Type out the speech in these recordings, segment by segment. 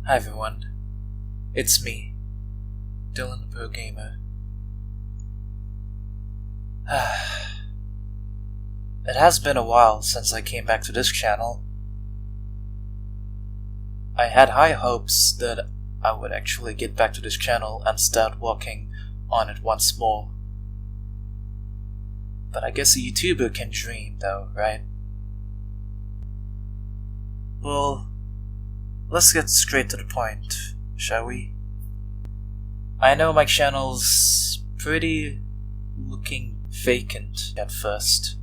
Hi everyone, it's me, Dylan the Pro Gamer. It has been a while since I came back to this channel. I had high hopes that I would actually get back to this channel and start working on it once more. But I guess a YouTuber can dream though, right? Well, let's get straight to the point, shall we? I know my channel's pretty looking vacant at first.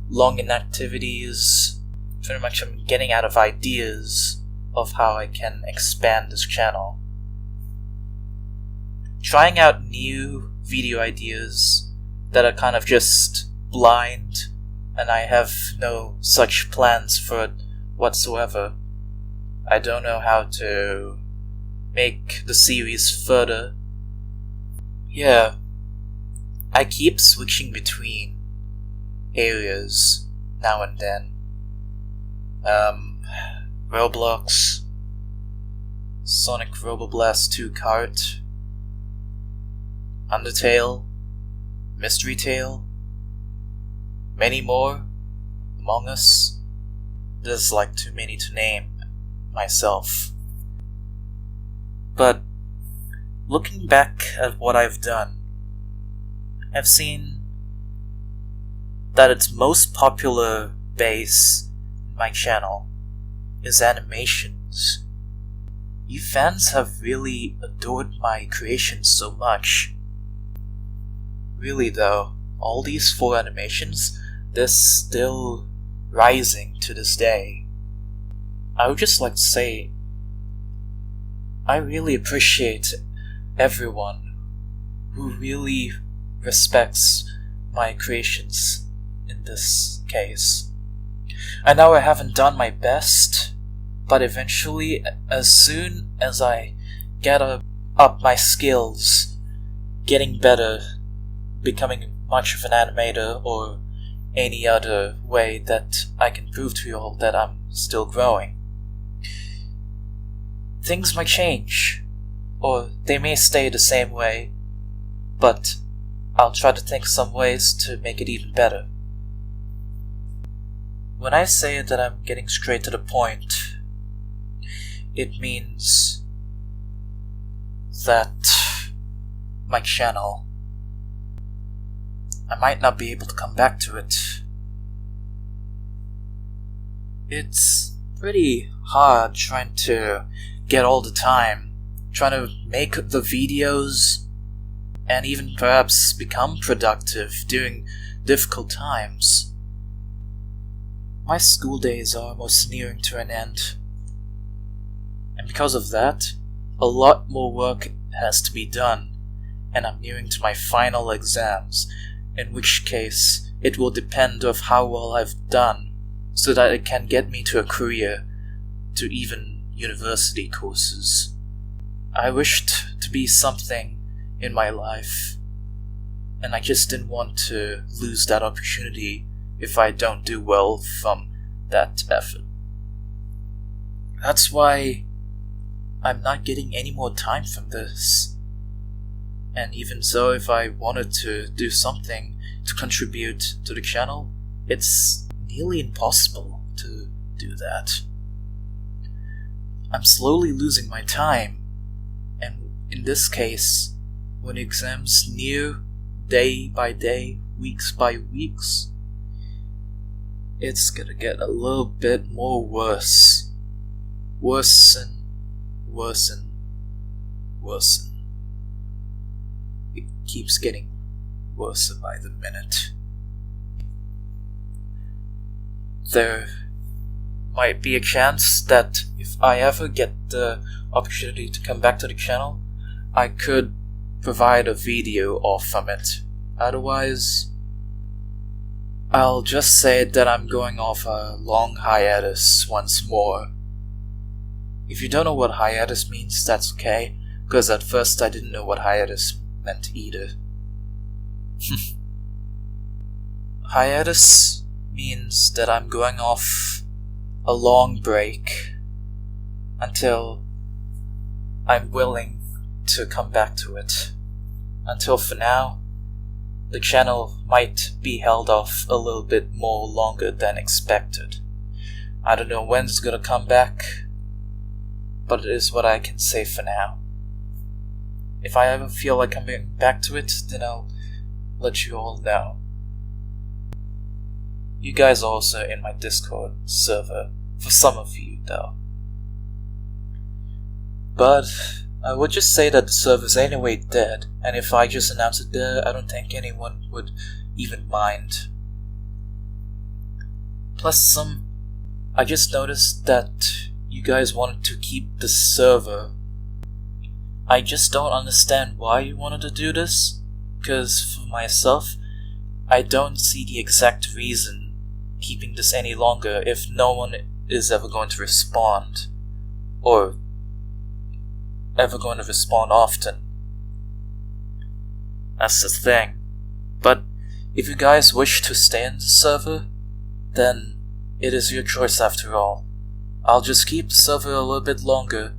Long inactivities, pretty much I'm getting out of ideas of how I can expand this channel. Trying out new video ideas that are kind of just blind, and I have no such plans for it whatsoever. I don't know how to make the series further. Yeah, I keep switching between areas now and then. Roblox, Sonic Roboblast 2 Kart, Undertale, Mystery Tale, many more, Among Us. There's like too many to name myself. But looking back at what I've done, I've seen that its most popular base in my channel is animations. You fans have really adored my creations so much. Really though, all these 4 animations, they're still rising to this day. I would just like to say, I really appreciate everyone who really respects my creations in this case. I know I haven't done my best, but eventually, as soon as I get up my skills, getting better, becoming much of an animator, or any other way that I can prove to you all that I'm still growing, things might change, or they may stay the same way, but I'll try to think some ways to make it even better. When I say that I'm getting straight to the point, it means that my channel, I might not be able to come back to it. It's pretty hard trying to get all the time, trying to make the videos, and even perhaps become productive during difficult times. My school days are almost nearing to an end, and because of that, a lot more work has to be done, and I'm nearing to my final exams, in which case it will depend on how well I've done, so that it can get me to a career, to even university courses. I wished to be something in my life, and I just didn't want to lose that opportunity if I don't do well from that effort. That's why I'm not getting any more time from this. And even so, if I wanted to do something to contribute to the channel, it's nearly impossible to do that. I'm slowly losing my time, and in this case, when exams near day by day, weeks by weeks, it's gonna get a little bit more worse. Worsen, worsen, worsen. It keeps getting worse by the minute. There might be a chance that if I ever get the opportunity to come back to the channel, I could provide a video off from it. Otherwise, I'll just say that I'm going off a long hiatus once more. If you don't know what hiatus means, that's okay, because at first I didn't know what hiatus meant either. Hiatus means that I'm going off a long break until I'm willing to come back to it. Until for now, the channel might be held off a little bit more longer than expected. I don't know when it's gonna come back, but it is what I can say for now. If I ever feel like coming back to it, then I'll let you all know. You guys are also in my Discord server, for some of you though. But I would just say that the server's anyway dead, and if I just announce it there, I don't think anyone would even mind. Plus I just noticed that you guys wanted to keep the server. I just don't understand why you wanted to do this, because for myself, I don't see the exact reason keeping this any longer if no one is ever going to respond, or ever going to respond often. That's the thing. But if you guys wish to stay in the server, then it is your choice after all. I'll just keep the server a little bit longer.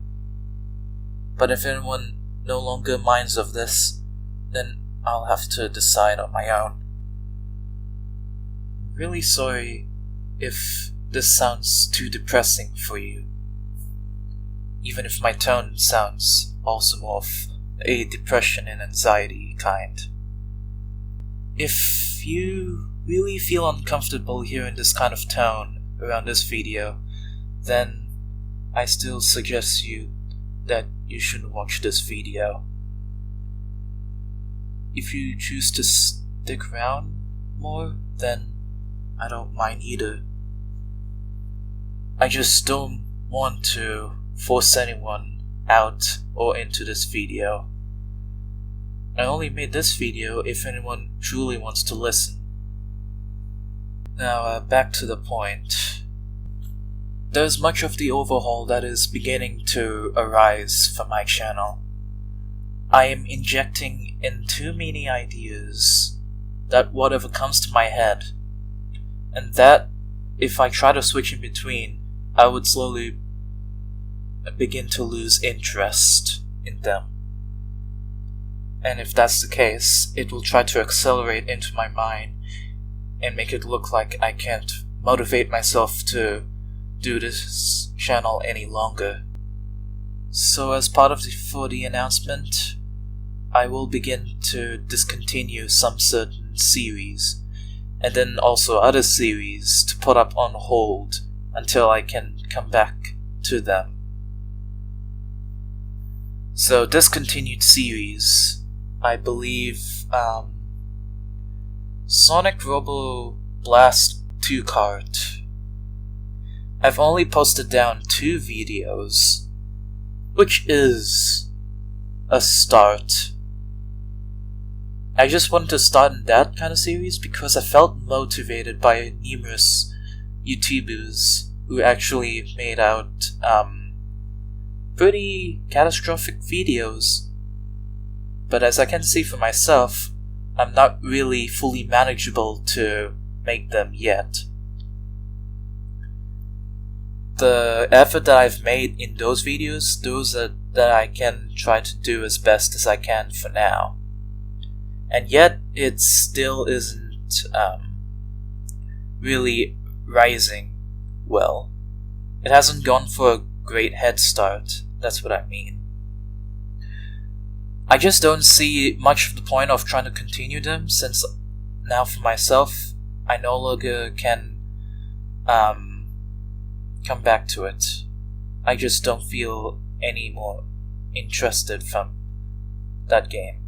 But if anyone no longer minds of this, then I'll have to decide on my own. Really sorry if this sounds too depressing for you. Even if my tone sounds also more of a depression and anxiety kind. If you really feel uncomfortable hearing this kind of tone around this video, then I still suggest you that you shouldn't watch this video. If you choose to stick around more, then I don't mind either. I just don't want to force anyone out or into this video. I only made this video if anyone truly wants to listen. Now, back to the point. There's much of the overhaul that is beginning to arise for my channel. I am injecting in too many ideas that whatever comes to my head, and that if I try to switch in between, I would slowly begin to lose interest in them. And if that's the case, it will try to accelerate into my mind and make it look like I can't motivate myself to do this channel any longer. So as part of the announcement, I will begin to discontinue some certain series, and then also other series to put up on hold until I can come back to them. So discontinued series, I believe Sonic Robo Blast 2 Kart. I've only posted down 2 videos, which is a start. I just wanted to start in that kind of series because I felt motivated by numerous YouTubers who actually made out pretty catastrophic videos. But as I can see for myself, I'm not really fully manageable to make them yet. The effort that I've made in those videos, those that I can try to do as best as I can for now. And yet, it still isn't really rising well. It hasn't gone for a great head start, that's what I mean. I just don't see much of the point of trying to continue them, since now for myself, I no longer can come back to it. I just don't feel any more interested from that game.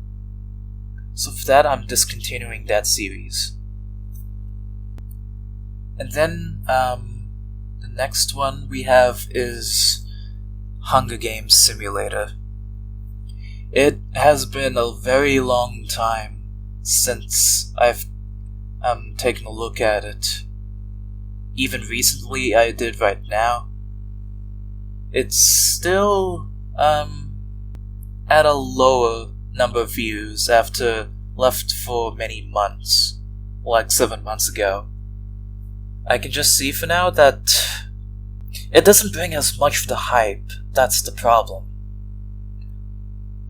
So for that, I'm discontinuing that series. And then the next one we have is Hunger Games Simulator. It has been a very long time since I've taken a look at it. Even recently I did right now. It's still at a lower number of views after left for many months, like 7 months ago. I can just see for now that it doesn't bring as much of the hype. That's the problem.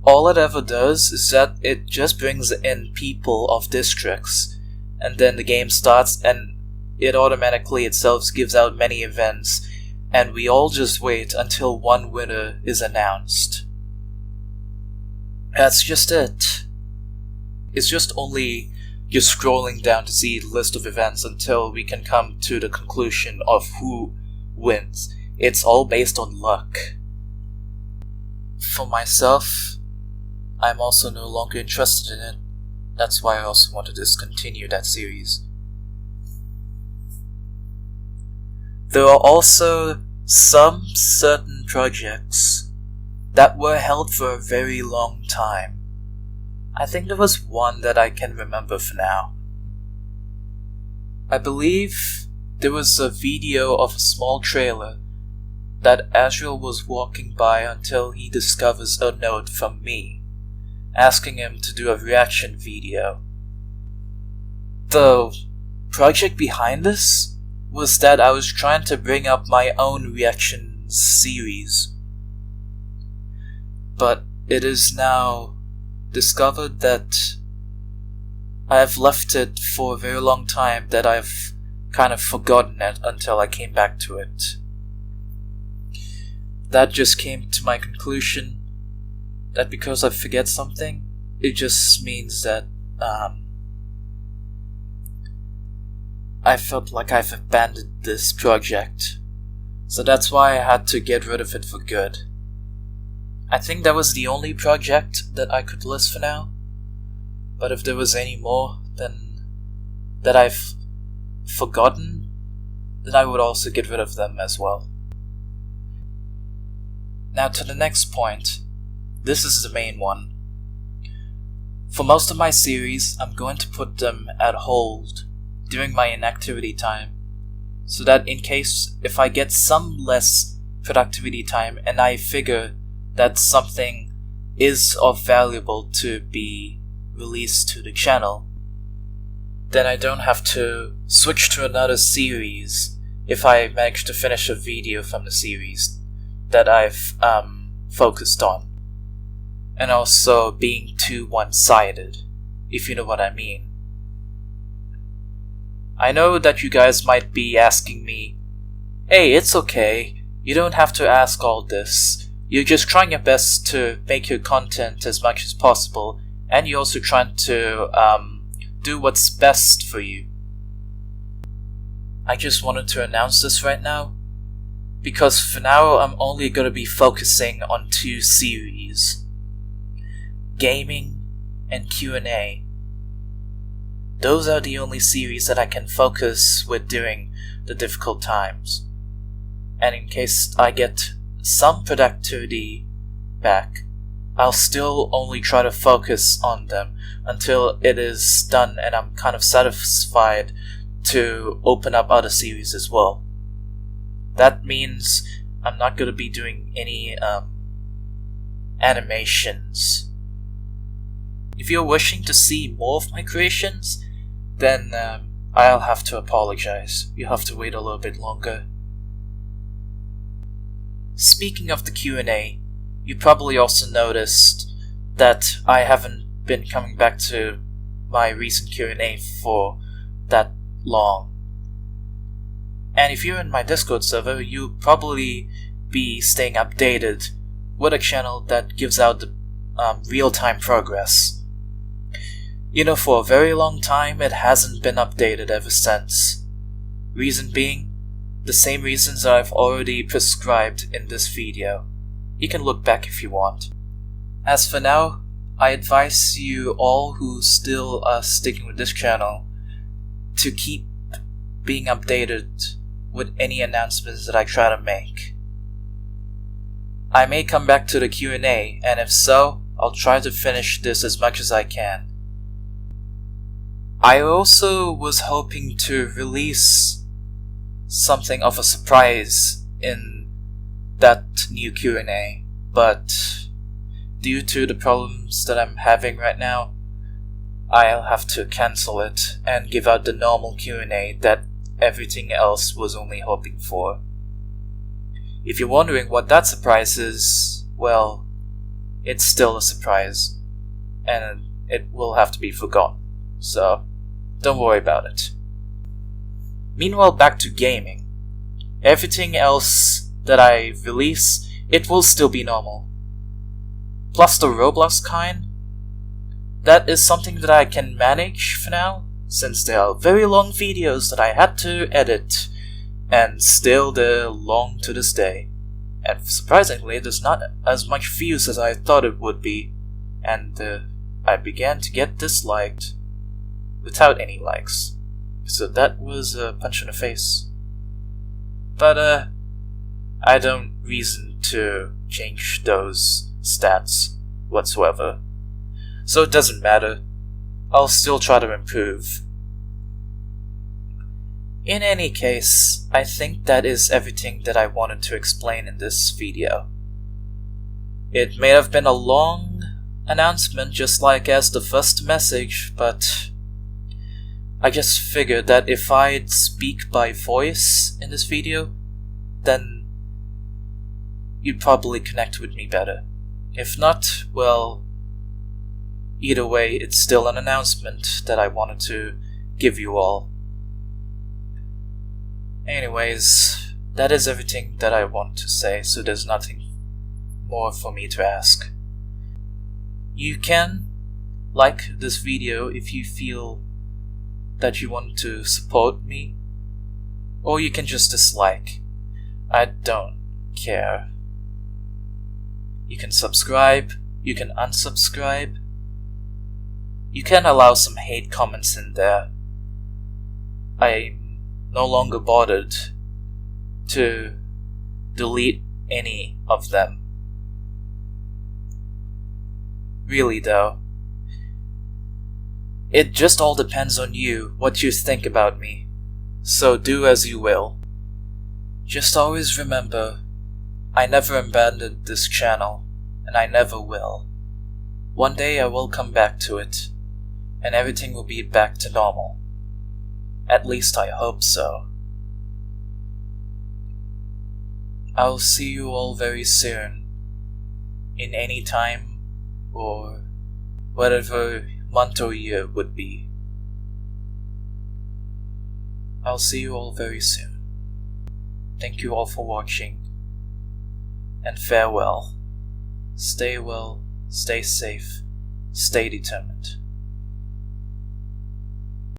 all it ever does is that it just brings in people of districts, and then the game starts and it automatically itself gives out many events, and we all just wait until one winner is announced. That's just it. It's just only you're scrolling down to see the list of events until we can come to the conclusion of who wins. It's all based on luck. For myself, I'm also no longer interested in it. That's why I also want to discontinue that series. There are also some certain projects that were held for a very long time. I think there was one that I can remember for now. I believe there was a video of a small trailer that Azrael was walking by until he discovers a note from me, asking him to do a reaction video. The project behind this was that I was trying to bring up my own reaction series. But it is now discovered that I have left it for a very long time, that I've kind of forgotten it until I came back to it. That just came to my conclusion that because I forget something, it just means that I felt like I've abandoned this project. So that's why I had to get rid of it for good. I think that was the only project that I could list for now. But if there was any more then that I've forgotten, then I would also get rid of them as well. Now to the next point. This is the main one. For most of my series, I'm going to put them at hold during my inactivity time, so that in case if I get some less productivity time and I figure that something is of valuable to be released to the channel, then I don't have to switch to another series if I manage to finish a video from the series that I've focused on. And also being too one-sided, if you know what I mean. I know that you guys might be asking me, hey, it's okay, you don't have to ask all this. You're just trying your best to make your content as much as possible, and you're also trying to do what's best for you. I just wanted to announce this right now, because for now I'm only going to be focusing on two series. Gaming and Q&A. Those are the only series that I can focus with during the difficult times. And in case I get some productivity back, I'll still only try to focus on them until it is done and I'm kind of satisfied to open up other series as well. That means I'm not going to be doing any animations. If you're wishing to see more of my creations, then I'll have to apologize. You'll have to wait a little bit longer. Speaking of the Q&A, you probably also noticed that I haven't been coming back to my recent Q&A for that long. And if you're in my Discord server, you'll probably be staying updated with a channel that gives out the real-time progress. You know, for a very long time it hasn't been updated ever since. Reason being, the same reasons that I've already prescribed in this video. You can look back if you want. As for now, I advise you all who still are sticking with this channel to keep being updated with any announcements that I try to make. I may come back to the Q&A, and if so, I'll try to finish this as much as I can. I also was hoping to release something of a surprise in that new Q&A, but due to the problems that I'm having right now, I'll have to cancel it and give out the normal Q&A that everything else was only hoping for. If you're wondering what that surprise is, well, it's still a surprise, and it will have to be forgotten, so don't worry about it. Meanwhile, back to gaming. Everything else that I release, it will still be normal. Plus the Roblox kind, that is something that I can manage for now, since they are very long videos that I had to edit, and still they're long to this day. And surprisingly, there's not as much views as I thought it would be, and I began to get disliked without any likes. So that was a punch in the face. But I don't reason to change those stats whatsoever. So it doesn't matter. I'll still try to improve. In any case, I think that is everything that I wanted to explain in this video. It may have been a long announcement just like as the first message, but I just figured that if I'd speak by voice in this video, then you'd probably connect with me better. If not, well, either way, it's still an announcement that I wanted to give you all. Anyways, that is everything that I want to say, so there's nothing more for me to ask. You can like this video if you feel that you want to support me, or you can just dislike. I don't care. You can subscribe, you can unsubscribe, you can allow some hate comments in there. I'm no longer bothered to delete any of them. Really though, it just all depends on you, what you think about me, so do as you will. Just always remember, I never abandoned this channel, and I never will. One day I will come back to it, and everything will be back to normal. At least I hope so. I'll see you all very soon, in any time, or whatever month or year would be. I'll see you all very soon. Thank you all for watching, and farewell. Stay well, stay safe, stay determined.